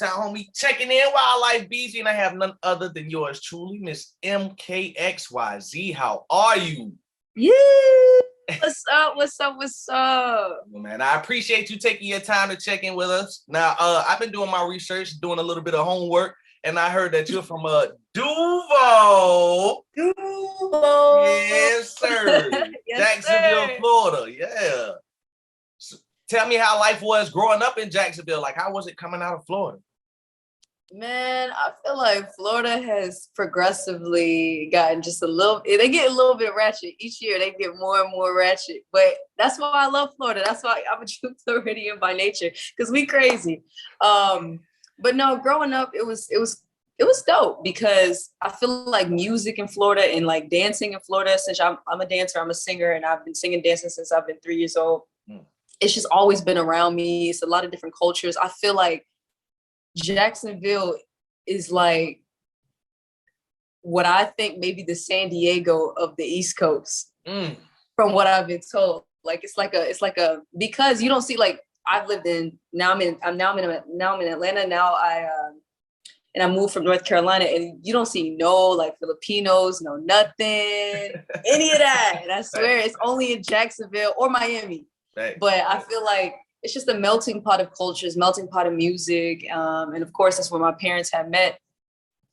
homie, checking in Wildlyfe Beezy, and I have none other than yours truly, Miss MK XYZ. How are you? Yeah. What's up? What's up? What's up? Well, man, I appreciate you taking your time to check in with us. Now, I've been doing my research, doing a little bit of homework, and I heard that you're from Duval. Duval. Yes, sir. Yes, Jacksonville, sir. Florida. Yeah. So, tell me how life was growing up in Jacksonville. Like, how was it coming out of Florida? Man, I feel like Florida has progressively gotten just a little, they get a little bit ratchet. Each year they get more and more ratchet. But that's why I love Florida. That's why I'm a true Floridian by nature, because we crazy. But no, growing up, it was dope because I feel like music in Florida and like dancing in Florida, since I'm a dancer, I'm a singer, and I've been singing, dancing since I've been 3 years old. It's just always been around me. It's a lot of different cultures. I feel like Jacksonville is like what I think maybe the San Diego of the East Coast, from what I've been told. Like it's like a because you don't see, like, I've lived in now I'm in Atlanta now. And I moved from North Carolina, and you don't see no like Filipinos, no nothing, any of that. And I swear it's only in Jacksonville or Miami. But I feel like it's just a melting pot of cultures, melting pot of music. And of course, that's where my parents had met.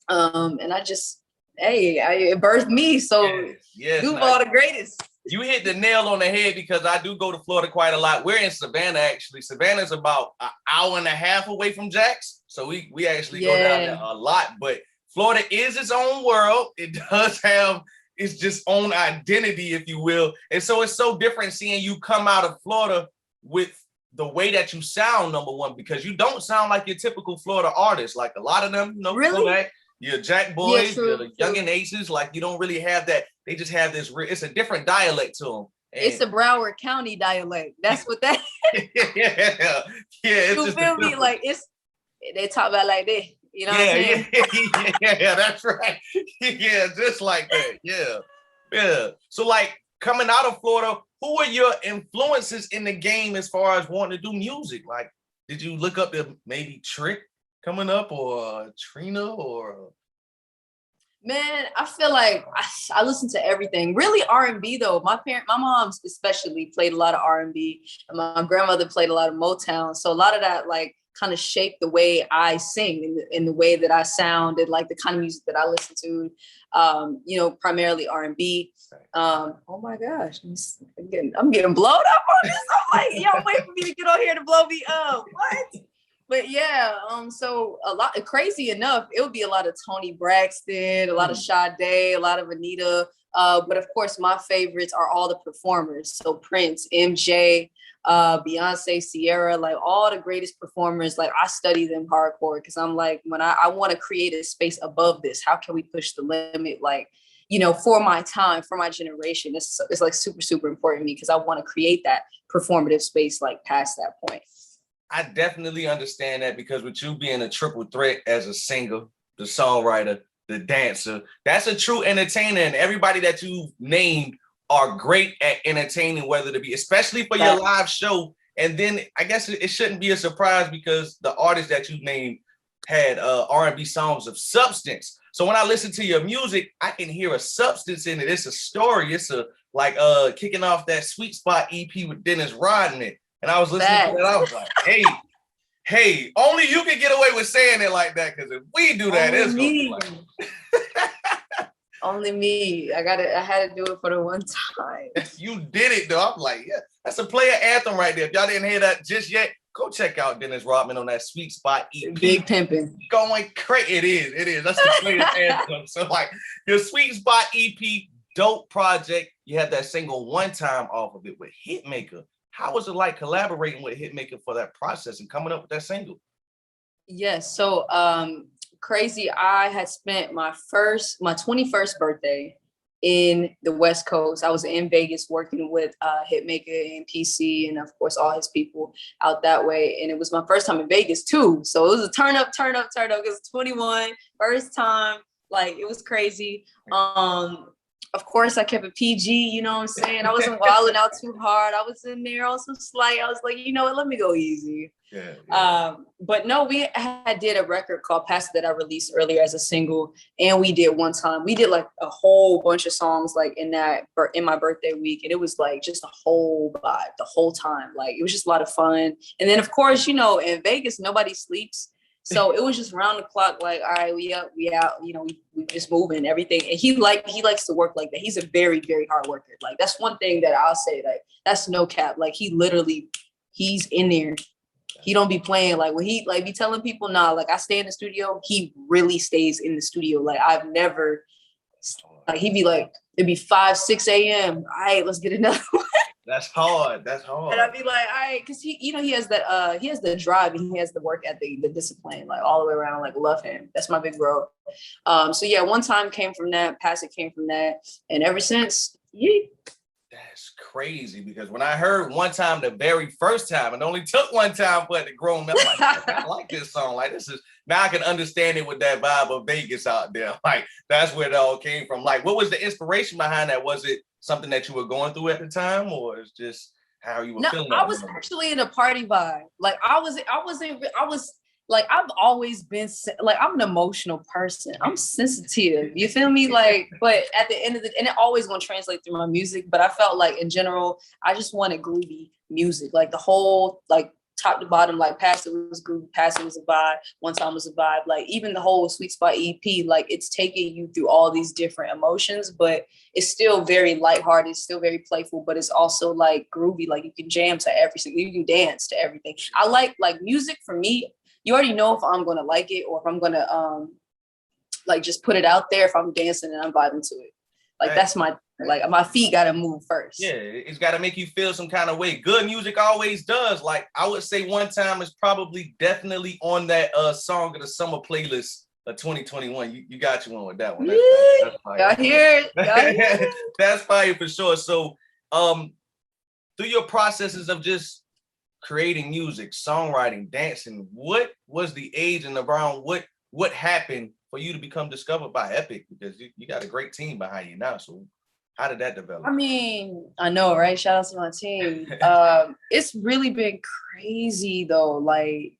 And it birthed me. So yes, Duval the greatest. You hit the nail on the head, because I do go to Florida quite a lot. We're in Savannah, actually. Savannah's about an hour and a half away from Jax. So we actually go down there a lot. But Florida is its own world. It does have its just own identity, if you will. And so it's so different seeing you come out of Florida with the way that you sound, number one, because you don't sound like your typical Florida artist. Like a lot of them, really? You're Jack Boys, you're the Youngin' Aces. Like, you don't really have that. They just have this. It's a different dialect to them. And it's a Broward County dialect. That's what that. yeah. It's you just feel me? Like they talk about like that. You know what I'm saying? Yeah, that's right. Yeah, just like that. Yeah. So, like, coming out of Florida, who are your influences in the game as far as wanting to do music? Like, did you look up to maybe Trick coming up, or Trina, or? Man, I feel like I listen to everything. Really R&B though. My mom especially played a lot of R&B, and my grandmother played a lot of Motown. So a lot of that like kind of shaped the way I sing and the way that I sound, and like the kind of music that I listen to. Primarily R&B. Oh my gosh, I'm getting blown up on this. I'm like, y'all wait for me to get on here to blow me up. What? But yeah, so a lot, crazy enough, it would be a lot of Toni Braxton, a lot of Sade, a lot of Anita. But of course, my favorites are all the performers. So Prince, MJ, Beyonce, Sierra, like all the greatest performers. Like I study them hardcore, because I'm like, when I want to create a space above this, how can we push the limit? Like, for my time, for my generation, it's like super, super important to me, because I want to create that performative space like past that point. I definitely understand that, because with you being a triple threat as a singer, the songwriter, the dancer, that's a true entertainer. And everybody that you named are great at entertaining, whether to be, especially for your live show. And then I guess it shouldn't be a surprise, because the artists that you named had R&B songs of substance. So when I listen to your music, I can hear a substance in it. It's a story. It's kicking off that Sweet Spot EP with Dennis Rodman. And I was listening to that. I was like, hey, only you can get away with saying it like that, because if we do that, it's gonna be like only me. I had to do it for the one time. You did it though. I'm like, yeah, that's a player anthem right there. If y'all didn't hear that just yet, go check out Dennis Rodman on that Sweet Spot EP. Big pimping. Going crazy. It is. That's the player anthem. So like your Sweet Spot EP, dope project. You had that single One Time off of it with Hitmaker. How was it like collaborating with Hitmaker for that process and coming up with that single? Yes. So crazy. I had spent my 21st birthday in the West Coast. I was in Vegas working with Hitmaker and PC, and of course all his people out that way. And it was my first time in Vegas too. So it was a turn up. Because 21, first time, like it was crazy. of course, I kept it PG, you know what I'm saying? I wasn't wilding out too hard. I was in there on some slight. I was like, you know what, let me go easy. Yeah. But no, we did a record called Pass that I released earlier as a single. And we did one time, we did like a whole bunch of songs like in my birthday week. And it was like just a whole vibe the whole time. Like it was just a lot of fun. And then of course, you know, in Vegas, nobody sleeps. So it was just round the clock, like, all right, we up, we out, you know, we just moving everything. And he likes to work like that. He's a very, very hard worker. Like that's one thing that I'll say, like, that's no cap. Like he's in there. He don't be playing. Like when he like be telling people, nah, like I stay in the studio, he really stays in the studio. Like I've never, like he'd be like, it'd be 5, 6 a.m. All right, let's get another one. That's hard. That's hard. And I'd be like, all right, because he, you know, he has the drive and he has the work ethic, the discipline, like all the way around. Like, love him. That's my big bro. So yeah, one time came from that, Pass It came from that, and ever since, yeah. That's crazy because when I heard one time, the very first time, it only took one time for it to grow me. I'm like, I like this song. Like this is now I can understand it with that vibe of Vegas out there. Like that's where it all came from. Like, what was the inspiration behind that? Was it something that you were going through at the time, or it's just how you were feeling? I was actually in a party vibe. Like I was like, I've always been like, I'm an emotional person. I'm sensitive. You feel me? Like, but at the end of the and it always gonna translate through my music. But I felt like in general, I just wanted groovy music. Like the whole like top to bottom, like Pass It was groovy, Pass It was a vibe, One Time was a vibe. Like even the whole Sweet Spot EP, like it's taking you through all these different emotions, but it's still very lighthearted, it's still very playful, but it's also like groovy. Like you can jam to everything, you can dance to everything. I like music for me. You already know if I'm gonna like it or if I'm gonna like just put it out there. If I'm dancing and I'm vibing to it, like right. That's my feet gotta move first. Yeah, it's gotta make you feel some kind of way. Good music always does. Like I would say, One Time is probably definitely on that song of the summer playlist of 2021. You got you on with that one. That's fire. Y'all hear it? That's fire for sure. So, through your processes of just creating music, songwriting, dancing, what was the age and around what happened for you to become discovered by Epic? Because you got a great team behind you now. So how did that develop? I mean, I know, right? Shout out to my team. It's really been crazy though. Like,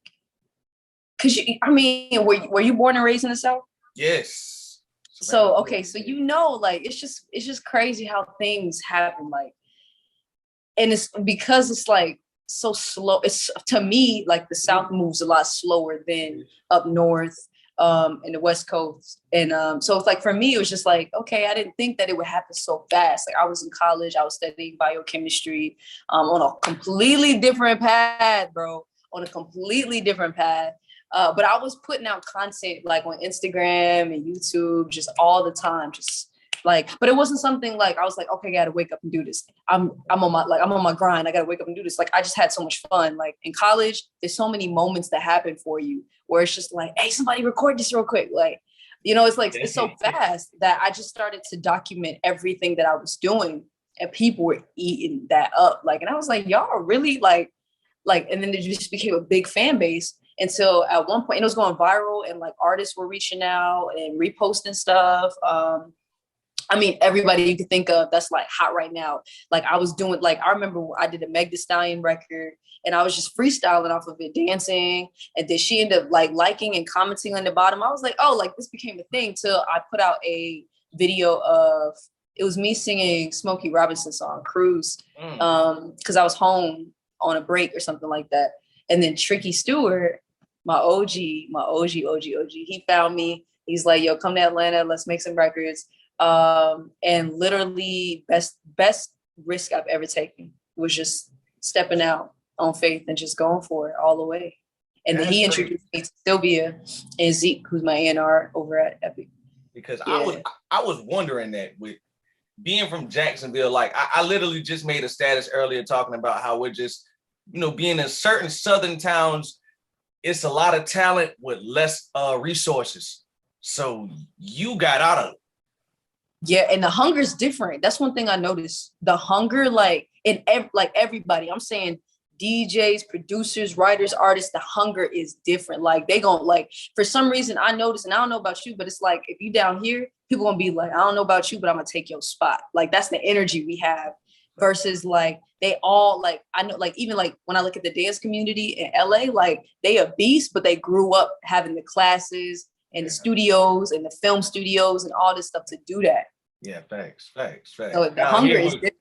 cause were you born and raised in the South? Yes. So okay, so you know, like it's just crazy how things happen. Like, and it's because it's like so slow. It's to me like the South moves a lot slower than up north in the West Coast. And so it's like for me, it was just like, okay, I didn't think that it would happen so fast. Like I was in college, I was studying biochemistry on a completely different path, bro. On a completely different path. But I was putting out content like on Instagram and YouTube just all the time, just like, but it wasn't something like I was like, okay, I gotta wake up and do this. I'm on my grind. I gotta wake up and do this. Like I just had so much fun. Like in college, there's so many moments that happen for you where it's just like, hey, somebody record this real quick. Like, you know, it's like it's so fast that I just started to document everything that I was doing, and people were eating that up. Like, and I was like, y'all are really like, and then it just became a big fan base. Until at one point, it was going viral, and like artists were reaching out and reposting stuff. I mean, everybody you could think of that's like hot right now. Like I was doing, like, I remember I did a Meg Thee Stallion record and I was just freestyling off of it, dancing. And then she ended up like liking and commenting on the bottom. I was like, oh, like this became a thing till I put out a video of, it was me singing Smokey Robinson's song, Cruise. Cause I was home on a break or something like that. And then Tricky Stewart, my OG, he found me. He's like, yo, come to Atlanta, let's make some records. And literally best risk I've ever taken was just stepping out on faith and just going for it all the way. And then he introduced me to Sylvia and Zeke, who's my A&R over at Epic. Because I was wondering that with being from Jacksonville, like I literally just made a status earlier talking about how we're just, you know, being in certain southern towns, it's a lot of talent with less resources. So you got out of it. Yeah, and the hunger's different. That's one thing I noticed. The hunger, like in everybody, I'm saying DJs, producers, writers, artists, the hunger is different. Like they gon' like, for some reason I noticed, and I don't know about you, but it's like if you down here, people gonna be like, I don't know about you, but I'm gonna take your spot. Like that's the energy we have versus like they all like, I know like even like when I look at the dance community in LA, like they a beast, but they grew up having the classes and the studios and the film studios and all this stuff to do that. Yeah, facts. So the hunger is different.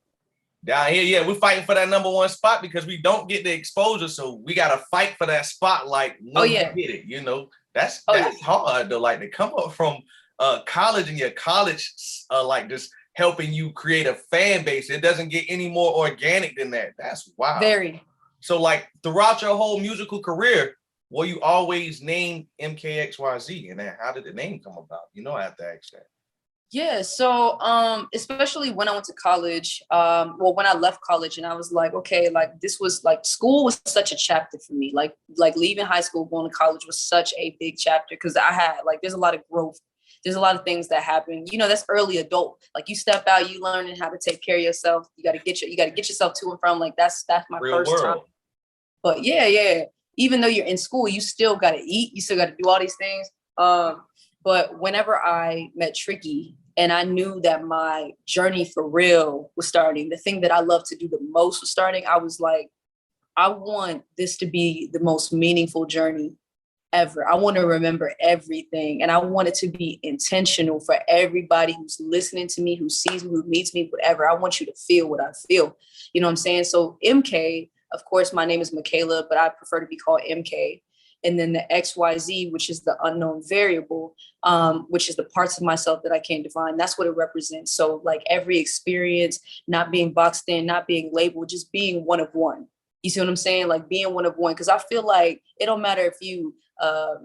Down here, yeah, we're fighting for that number one spot because we don't get the exposure. So we gotta fight for that spotlight when we get it. You know, that's hard though. Like to come up from college and your college like just helping you create a fan base. It doesn't get any more organic than that. That's wild. Very. So like throughout your whole musical career, were you always named MK XYZ? And then how did the name come about? You know, I have to ask that. Yeah, so especially when I went to college, well, when I left college and I was like, okay, like this was like school was such a chapter for me. Like leaving high school, going to college was such a big chapter because I had like there's a lot of growth. There's a lot of things that happen. You know, that's early adult. Like you step out, you learning how to take care of yourself. You gotta get yourself to and from. Like that's my Real first world. time. But yeah. Even though you're in school, you still gotta eat. You still gotta do all these things. But whenever I met Tricky and I knew that my journey for real was starting, the thing that I love to do the most was starting, I was like, I want this to be the most meaningful journey ever. I want to remember everything. And I want it to be intentional for everybody who's listening to me, who sees me, who meets me, whatever. I want you to feel what I feel. You know what I'm saying? So MK, of course, my name is Michaela, but I prefer to be called MK. And then the XYZ, which is the unknown variable, which is the parts of myself that I can't define. That's what it represents. So like every experience, not being boxed in, not being labeled, just being one of one. You see what I'm saying? Like being one of one. Because I feel like it don't matter if you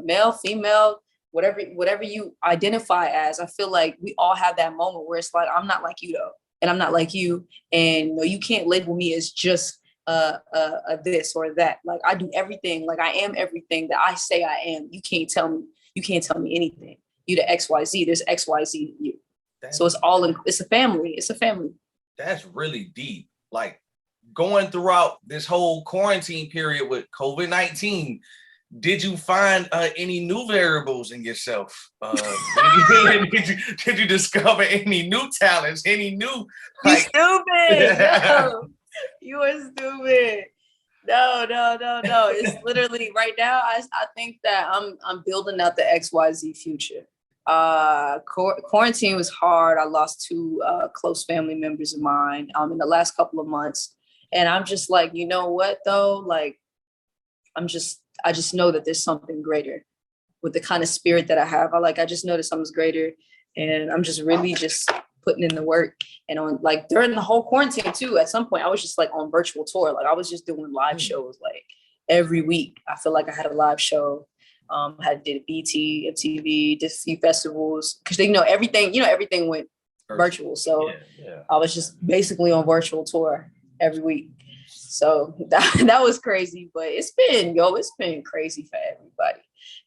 male, female, whatever you identify as. I feel like we all have that moment where it's like, I'm not like you though. And I'm not like you. And no, you can't label me as just this or that. Like I do everything. Like I am everything that I say I am. You can't tell me anything. You the XYZ. There's XYZ in you. So it's all it's a family. It's a family. That's really deep. Like going throughout this whole quarantine period with COVID-19, did you find any new variables in yourself? Did you discover any new talents? Any new? Like, you stupid. No. You are stupid. No. It's literally right now. I think that I'm building out the XYZ future. Quarantine was hard. I lost two close family members of mine in the last couple of months. And I'm just like, you know what though? Like, I just know that there's something greater with the kind of spirit that I have. I just know that something's greater. And I'm just really just putting in the work. And on like during the whole quarantine too, at some point I was just like on virtual tour. Like I was just doing live shows like every week. I feel like I had a live show. I had did BT, MTV, did a few festivals because everything went virtual. So I was just basically on virtual tour every week. So that was crazy, but it's been crazy for everybody.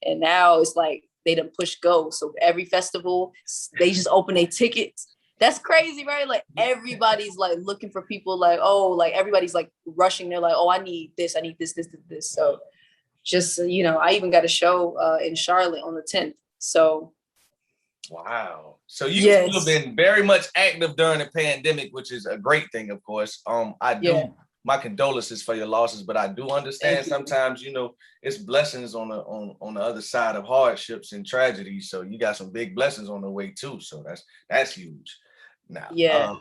And now it's like they done push go. So every festival, they just open their tickets. That's crazy, right? Like everybody's like looking for people like, oh, like everybody's like rushing. They're like, oh, I need this. So just, I even got a show in Charlotte on the 10th. So. Wow. So you've been very much active during the pandemic, which is a great thing, of course. My condolences for your losses, but I do understand sometimes, it's blessings on the other side of hardships and tragedies. So you got some big blessings on the way too. So that's huge. Now,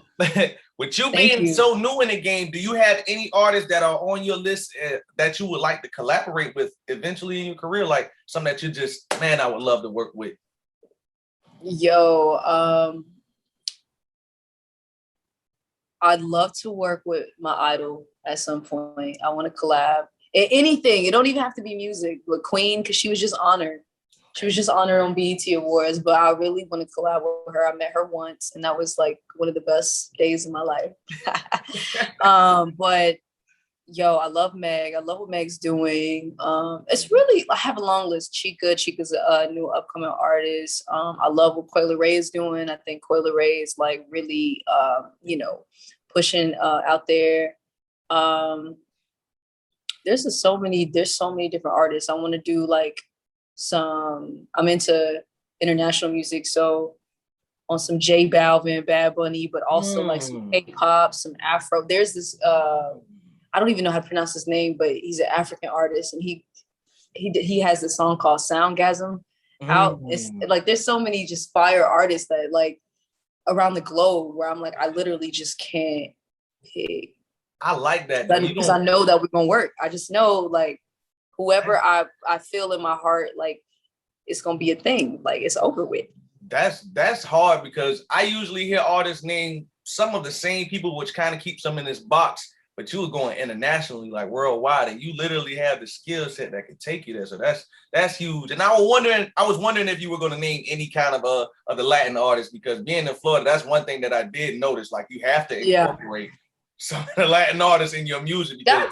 with you being so new in the game, do you have any artists that are on your list that you would like to collaborate with eventually in your career? Like some that you just, man, I would love to work with. I'd love to work with my idol at some point. I want to collab. Anything. It don't even have to be music, but Queen, because she was just honored. She was just honored on BET Awards, but I really want to collab with her. I met her once, and that was like one of the best days of my life. But I love Meg. I love what Meg's doing. It's really, I have a long list. Chica's a new upcoming artist. I love what Coyle Ray is doing. I think Coyle Ray is like really, pushing out there. there's so many different artists. I want to do like I'm into international music, so on some J Balvin, Bad Bunny, but also like some K-pop, some Afro. There's this I don't even know how to pronounce his name, but he's an African artist, and he has this song called Soundgasm out. It's like there's so many just fire artists that like around the globe where I'm like, I literally just can't pick. I like that Because I know that we're gonna work. I just know like whoever I feel in my heart, like it's gonna be a thing. Like it's over with. That's hard because I usually hear artists name some of the same people, which kind of keeps them in this box. But you were going internationally, like worldwide, and you literally have the skill set that can take you there. So that's huge. And I was wondering if you were going to name any kind of the Latin artists, because being in Florida, that's one thing that I did notice. Like you have to incorporate some of the Latin artists in your music. I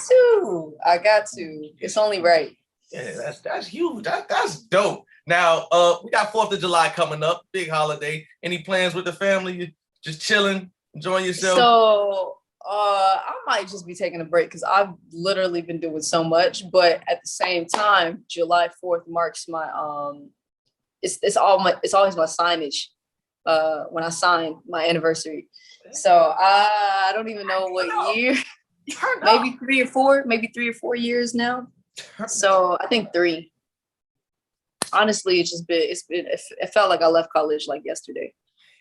got to. It's only right. Yeah, that's huge. That's dope. Now, we got 4th of July coming up, big holiday. Any plans with the family? You just chilling, enjoying yourself? So, I might just be taking a break because I've literally been doing so much. But at the same time, July 4th marks my it's always my signage. When I sign my anniversary. So I don't even know what year. Maybe 3 or 4 years now. So I think 3. Honestly, it felt like I left college like yesterday.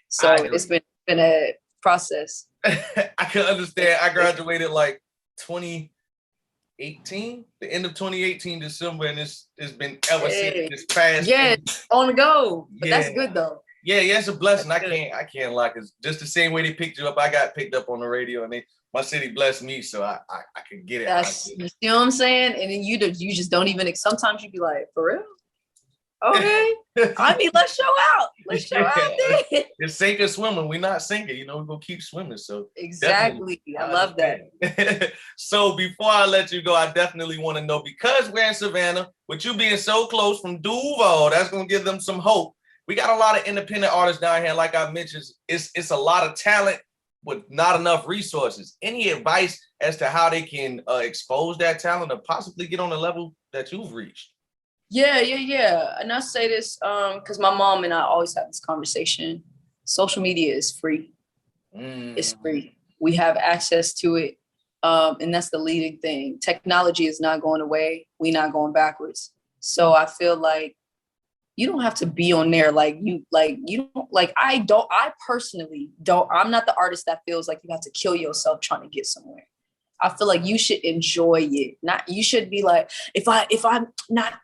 So it's been a process. I can understand. I graduated like 2018, the end of 2018, December, and it's been ever since this past. Yeah, on the go. But that's good though. Yeah, it's a blessing. I can't lie, because just the same way they picked you up, I got picked up on the radio, and my city blessed me, so I could get it. You see what I'm saying? And then you just don't even. Sometimes you be like, for real? Okay. I mean, let's show out. There. It's sink or swimming. We're not sinking. We're gonna keep swimming. So exactly, I love that. So before I let you go, I definitely want to know, because we're in Savannah, with you being so close from Duval, that's gonna give them some hope. We got a lot of independent artists down here. Like I mentioned, it's a lot of talent with not enough resources. Any advice as to how they can expose that talent or possibly get on the level that you've reached? Yeah. And I say this because my mom and I always have this conversation. Social media is free. It's free. We have access to it. And that's the leading thing. Technology is not going away. We're not going backwards. So I feel like you don't have to be on there I personally don't. I'm not the artist that feels like you have to kill yourself trying to get somewhere. I feel like you should enjoy it. You should be like, if I'm not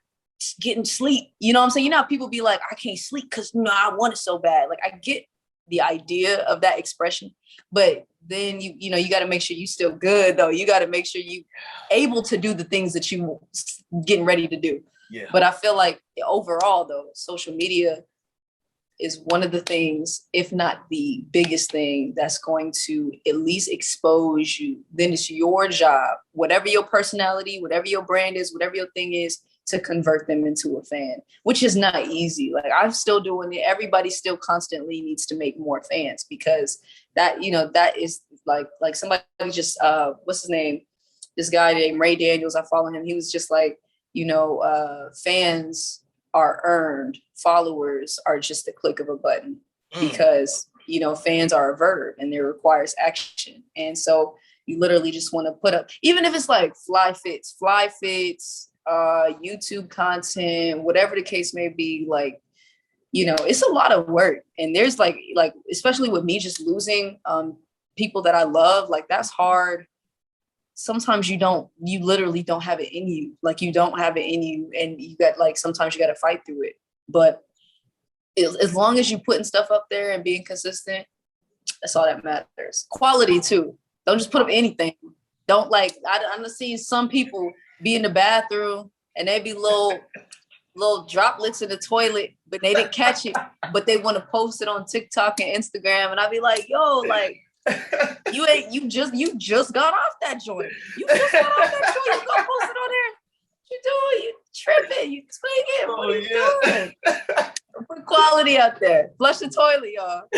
getting sleep, you know what I'm saying? How people be like, I can't sleep because I want it so bad. Like I get the idea of that expression, but then you got to make sure you still good though. You got to make sure you able to do the things that you getting ready to do. Yeah. But I feel like overall though, social media is one of the things, if not the biggest thing, that's going to at least expose you. Then it's your job, whatever your personality, whatever your brand is, whatever your thing is, to convert them into a fan, which is not easy. Like I'm still doing it. Everybody still constantly needs to make more fans, because that is like somebody just, what's his name? This guy named Ray Daniels, I follow him. He was just like, fans are earned, followers are just a click of a button, because, fans are a verb and it requires action. And so you literally just want to put up, even if it's like fly fits, YouTube content, whatever the case may be, like, it's a lot of work. And there's like, especially with me just losing people that I love, like that's hard. Sometimes you literally don't have it in you. Like you don't have it in you, and you got sometimes you got to fight through it. But as long as you putting stuff up there and being consistent, that's all that matters. Quality too. Don't just put up anything. Don't I'm seeing some people be in the bathroom and they be little droplets in the toilet, but they didn't catch it, but they want to post it on TikTok and Instagram. And I be like, yo, like, you just got off that joint. You just got off that joint. You gonna post it on there? What you doing? You tripping? You tweaking? What are you doing? Put quality out there. Flush the toilet, y'all.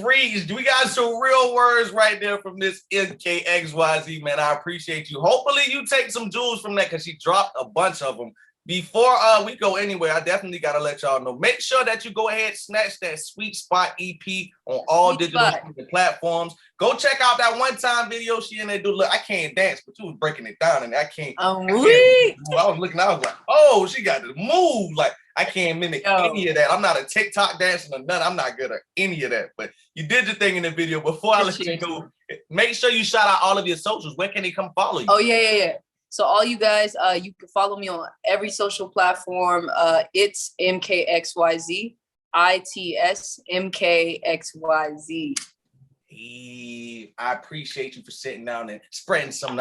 Breeze, we got some real words right there from this MK XYZ, man. I appreciate you. Hopefully you take some jewels from that because she dropped a bunch of them. Before we go anywhere, I definitely got to let y'all know. Make sure that you go ahead, snatch that Sweet Spot EP on all digital platforms. Go check out that one-time video she in there do. Look, I can't dance, but you was breaking it down, and I can't. I was looking, I was like, oh, she got the move. Like, I can't mimic any of that. I'm not a TikTok dancer or none. I'm not good at any of that. But you did your thing in the video. Before I let you go, make sure you shout out all of your socials. Where can they come follow you? Oh, yeah. So all you guys, you can follow me on every social platform. It's MK XYZ, ITS MK XYZ. I appreciate you for sitting down and spreading some